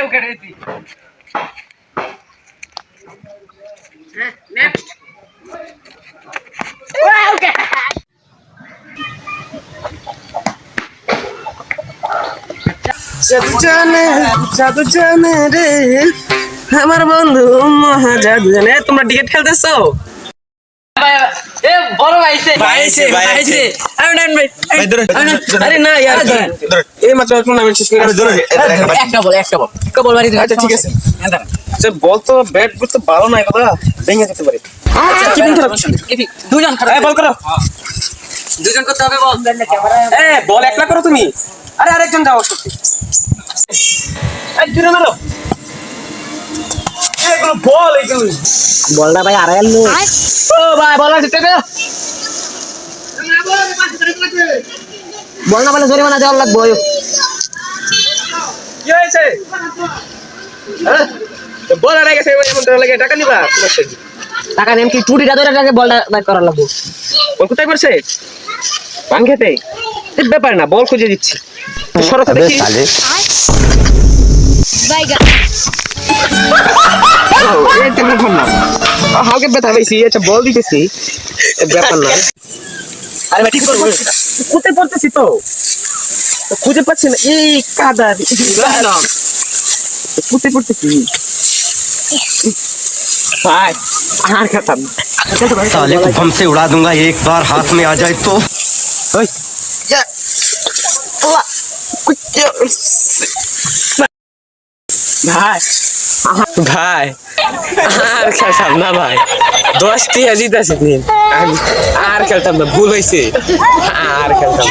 Okay ready. Next okay জাদু জানে রে আমার বন্ধু মহা জাদু জানে। তোমরা টিকিট খেলতেছো? এ বড় ভাইছে ভাইছে আরে ডান ভাই আরে না यार এই মাত্র টুর্নামেন্ট শেষ করে একটা বল মারি দে। আচ্ছা ঠিক আছে যে বল তো ব্যাট করতে ভালো না কথা ভেঙে যেতে পারে। আচ্ছা কি বন্ধু দুজন এই বল করো দুজন করতে হবে বল। এ বল একলা করো তুমি। আরে আরেকজন যাও সত্যি এই জুরে মারো এগুলো বল এগুলো বলটা ভাই আড়াইল লো। ও ভাই বল আসতে দে। বল না বলে জরিমানা দেওয়া লাগবে। কি হয়েছে? হ্যাঁ বল আড়াই গেছে এমন লাগে টাকা নিবা সমস্যা কি? টাকা নেম কি চুরিটা ধরে টাকা বলটা বাই করা লাগবে। বল কোথায় করছে? পান খেতে ব্যাপার না বল খুঁজে দিচ্ছি সরতে দেখি। হালকা ব্যথা পাইছি আচ্ছা বল দিতেছি ব্যাপার না। আরে ভাই ঠিক করবো কোথায় পড়তেছি তো খুঁজে পাচ্ছি না এই কাদা কোথায় পড়তেছি ভাই আর খাতাম साले को बम से उड़ा दूंगा एक बार हाथ में आ जाए तो। ভাই ভাই আর খেলতাম না ভাই 10টি জিতেছি আর খেলতাম না ভুল হয়েছে আর খেলতাম